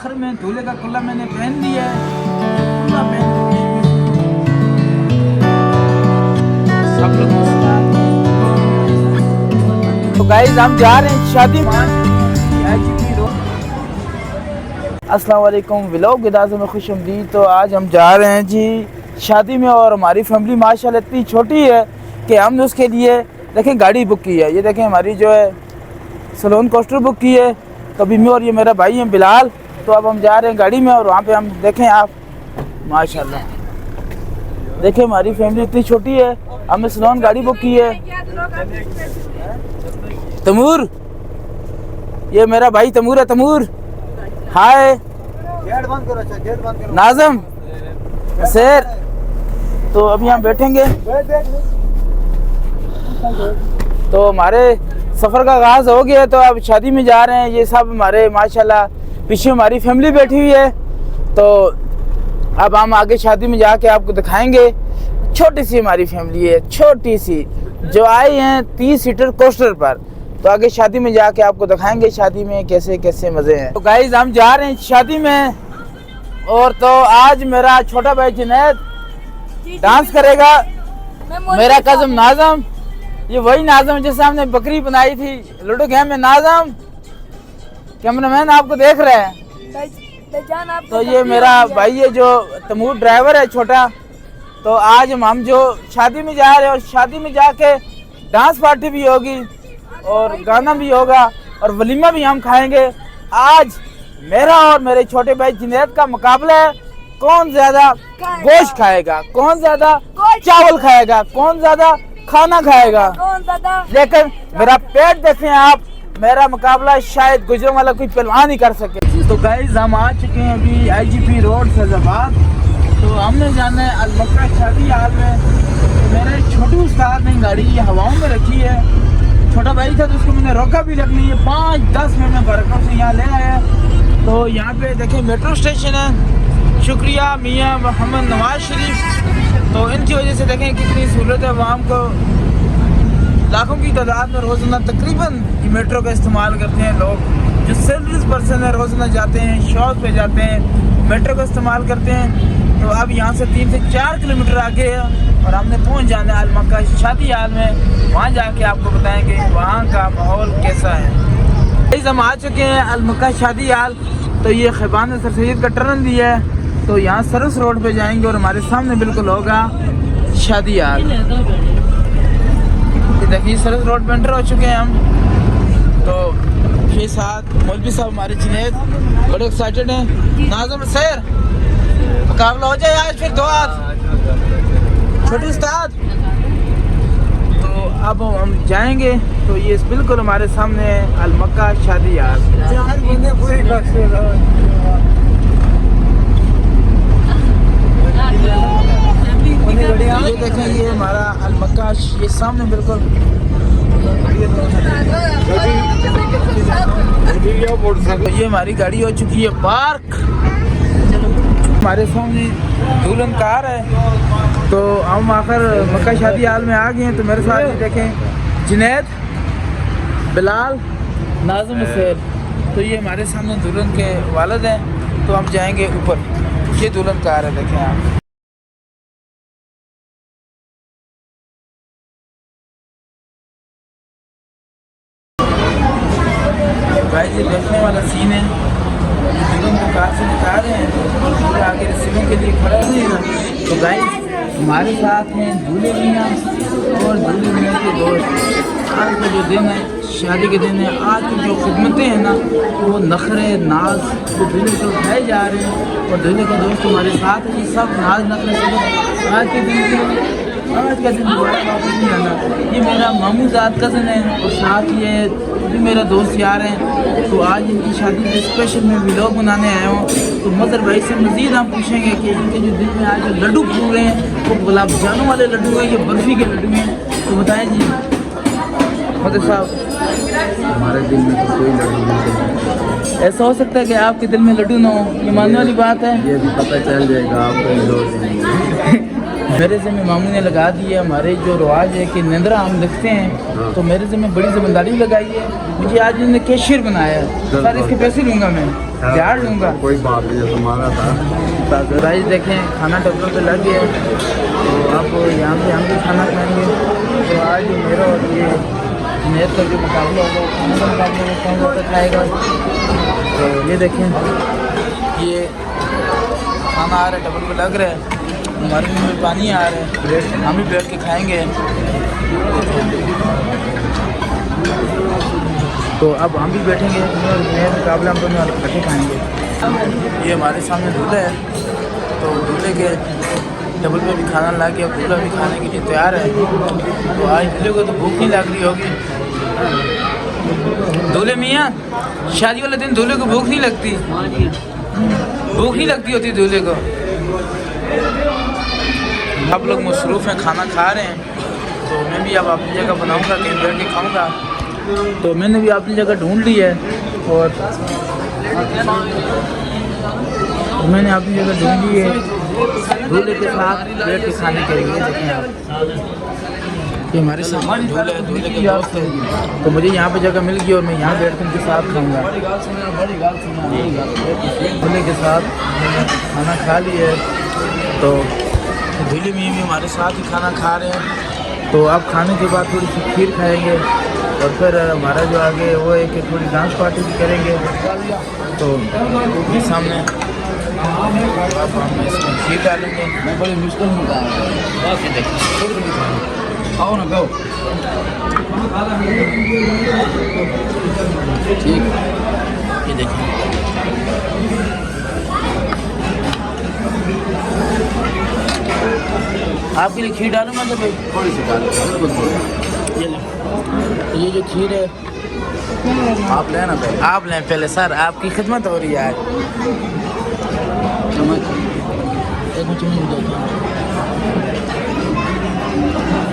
आखिर में दूल्हे का कुल्ला मैंने पहन लिया है। कुल्ला पहन लिया सब लोग तो गाइस हम जा रहे हैं शादी में। अस्सलाम वालेकुम, व्लॉग विदाज़ में खुश आमदीद। तो आज हम जा रहे हैं जी शादी में और हमारी फैमिली माशाल्लाह इतनी छोटी है कि हमने उसके लिए देखें गाड़ी बुक की है। ये देखें हमारी जो है सलोन कोस्टर बुक की है। तो अभी मैं और ये मेरा भाई है बिलाल, तो अब हम जा रहे हैं गाड़ी में और वहाँ पे हम देखें आप माशाल्लाह देखें हमारी फैमिली इतनी छोटी है, हमने सलोन गाड़ी बुक की है। तमूर, ये मेरा भाई तमूर है। तमूर हाय। नाज़म शेर। तो अभी हम बैठेंगे तो हमारे सफ़र का आगाज़ हो गया। तो अब शादी में जा रहे हैं। ये सब हमारे माशाल्लाह पीछे हमारी फैमिली बैठी हुई है। तो अब हम आगे शादी में जाके आपको दिखाएंगे। छोटी सी हमारी फैमिली है, छोटी सी, जो आई हैं 30 सीटर कोस्टर पर। तो आगे शादी में जाके आपको दिखाएंगे शादी में कैसे कैसे मज़े हैं। तो गाइस हम जा रहे हैं शादी में। और तो आज मेरा छोटा भाई जुनैद डांस करेगा, मेरा कज़न नाज़म, ये वही नाज़म जिससे हमने बकरी बनाई थी लूडो गेम में। नाज़म कैमरामैन आपको देख रहे हैं। तो ये मेरा भाई है जो तमूर ड्राइवर है छोटा। तो आज हम जो शादी में जा रहे हैं और शादी में जाके डांस पार्टी भी होगी और गाना भी होगा और वलीमा भी हम खाएंगे। आज मेरा और मेरे छोटे भाई जुनैद का मुकाबला है, कौन ज्यादा गोश्त खाएगा, कौन ज्यादा चावल खाएगा, कौन ज्यादा खाना खाएगा। लेकिन मेरा पेट देखें आप, मेरा मुकाबला शायद गुजरों वाला कोई पहलवान ही कर सके। तो गाइस हम आ चुके हैं अभी IGP रोड फैजाबाद। तो हमने जाना है अलमक्का शादी हाल में। तो मेरे छोटे उस्ताद ने गाड़ी हवाओं में रखी है। छोटा भाई था तो उसको मैंने रोका भी रखनी है। 5-10 मिनट में बरकत से यहाँ ले आया। तो यहाँ पे देखें मेट्रो स्टेशन है। शुक्रिया मियाँ मोहम्मद नवाज शरीफ। तो इनकी वजह से देखें कितनी सहूलत है आवाम को। लाखों की तादाद में रोज़ाना तकरीबन मेट्रो का इस्तेमाल करते हैं लोग। जो सैलरीज पर्सन है रोज़ाना जाते हैं, शॉप पे जाते हैं, मेट्रो का इस्तेमाल करते हैं। तो अब यहाँ से 3 से 4 किलोमीटर आगे है और हमने पहुँच जाना है अलमक्का शादी हाल में। वहाँ जाके आपको बताएंगे वहाँ का माहौल कैसा है। इस हम आ चुके हैं अलमक्का शादी हाल। तो ये खैबान सर सैयद का टर्न दिया है। तो यहाँ सरस रोड पे जाएंगे और हमारे सामने बिल्कुल होगा शादी हाल। देखिए सरस रोड पे एंटर हो चुके हैं हम। तो 6-7 मौलवी साहब हमारे जुनैद बड़े एक्साइटेड हैं। नाज़म शेर मुकाबला हो जाए आज फिर 2 हाथ छोटे उस्ताद। तो अब हम जाएंगे। तो ये बिल्कुल हमारे सामने है अलमक्का शादी हाल। ये देखें ये हमारा अलमक्का, ये सामने बिल्कुल। ये हमारी गाड़ी हो चुकी है पार्क। हमारे सामने दुल्हन कार है। तो हम आकर मक्का शादी हाल में आ गए हैं। तो मेरे साथ देखें जुनैद, बिलाल, नाज़म शेर। तो ये हमारे सामने दुल्हन के वालिद हैं। तो हम जाएंगे ऊपर। ये दुल्हन कार है देखें आप। गाइस ये देखने वाला सीन है। दुल्हन को कार से निकाल रहे हैं तो आगे रिसीविंग के लिए खड़ा है। तो गाइस हमारे साथ हैं दूल्हे मियाँ और दूल्हे मियाँ के दोस्त। आज का जो दिन है शादी के दिन है। आज की जो खिदमतें हैं ना वो नखरे नाज वो दूल्हे को उठाए जा रहे हैं और दूल्हे का दोस्त हमारे साथ है। ये सब नाज नखरे सब आज के दिन आज का दिन दोबारा वापस नहीं आना। ये मेरा मामू ज़ात कज़न है और साथ ये भी मेरा दोस्त यार हैं। तो आज इनकी शादी में स्पेशल मैं व्लॉग बनाने आया हूँ। तो मदर भाई से मज़ीद हम पूछेंगे कि इनके जो दिल में आज जो लड्डू फूल रहे हैं वो गुलाब जामुन वाले लड्डू हैं, ये बर्फ़ी के लड्डू हैं। तो बताएं जी मदर साहब। हमारे दिल में तो कोई लड्डू नहीं है। ऐसा हो सकता है कि आपके दिल में लड्डू ना हो, ये मानने वाली बात है। ये भी पता चल जाएगा आपको। मेरे ज़िम्मे मामू ने लगा दी है। हमारे जो रवाज है कि निंद्रा हम लिखते हैं, तो मेरे ज़िम्मे बड़ी जिम्मेदारी लगाई है। मुझे आज इन्होंने कैशियर बनाया है। सर इसके पैसे लूँगा मैं, दिहाड़ लूँगा। कोई बात नहीं, तुम्हारा था। राइस देखें, खाना टेबल पे लग गया है। तो अब यहाँ पे हम भी खाना खाएँगे। तो आज मेरा और ये नेट का जो मुकाबला होगा, खाने का मुकाबला होगा, कौन ज़्यादा खाएगा। तो ये देखें, ये खाना आ रहा है, टेबल पे लग रहा है, हमारे मुँह में पानी आ रहा है, हम भी बैठ के खाएंगे। तो अब हम भी बैठेंगे और नए मुकाबला हम दोनों इकट्ठे खाएंगे। ये हमारे सामने दूल्हा है, तो दूल्हे के टेबल पे भी खाना ला के दूल्हा भी खाने के लिए तैयार है। तो आज दूल्हे को तो भूख नहीं लग रही होगी। दूल्हे मियाँ, शादी वाले दिन दूल्हे को भूख नहीं लगती? भूख नहीं लगती होती दूल्हे को? आप लोग मसरूफ़ हैं, खाना खा रहे हैं, तो मैं भी अब अपनी जगह बनाऊंगा, कहीं बैठ के खाऊंगा। तो मैंने भी अपनी जगह ढूंढ ली है और मैंने अपनी जगह ढूंढ ली है दूल्हे के साथ बैठ के खाने के लिए। देखें आप, ये हमारे सामने दूल्हा है, दूल्हे के दोस्त है, तो मुझे यहाँ पे जगह मिल गई और मैं यहाँ बैठ कर उनके साथ खाऊंगा। दूल्हे के साथ खाना खा लिया है, तो दूल्हे में भी हमारे साथ ही खाना खा रहे हैं। तो अब खाने के बाद थोड़ी सी खीर खाएंगे और फिर हमारा जो आगे है वो है कि थोड़ी डांस पार्टी भी करेंगे। तो ये सामने अब हम इसमें खीर डालेंगे। मैं बड़ी मुश्किल में आओ ना गाओ, ठीक। ये देखिए, आपके लिए खीर डालूंगा तो भाई थोड़ी सी डाल। ये जो खीर है आप लेना पहले। आप लें पहले सर, आपकी खिदमत हो रही है आज। चम्मच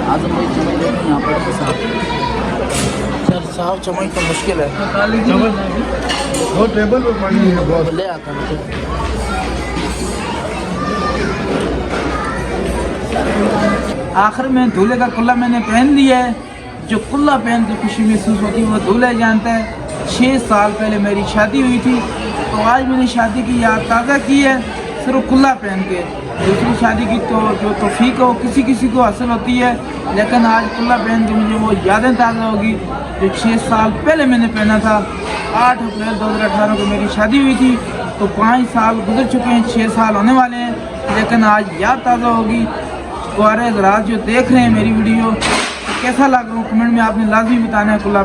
आजम भाई चम्मच लेते यहाँ पर साहब। सर साहब चम्मच तो मुश्किल है, वो टेबल पर पड़ी है बहुत। ले आता हूँ। आखिर में दूल्हे का कुल्ला मैंने पहन लिया है। जो कुल्ला पहन के खुशी महसूस होती है वो दूल्हा जानता है। 6 साल पहले मेरी शादी हुई थी, तो आज मैंने शादी की याद ताज़ा की है सिर्फ कुल्ला पहन के। दूसरी शादी की तो जो तौफीक हो किसी किसी को हासिल होती है, लेकिन आज कुल्ला पहन के मुझे वो यादें ताज़ा होगी जो 6 साल पहले मैंने पहना था। 8 अप्रैल 2018 को मेरी शादी हुई थी, तो 5 साल गुजर चुके हैं, 6 साल होने वाले हैं, लेकिन आज याद ताज़ा होगी। कुंवारे हज़रात जो देख रहे हैं मेरी वीडियो, तो कैसा लग रहा हूँ कमेंट में आपने लाजमी बताना है। कुल्ला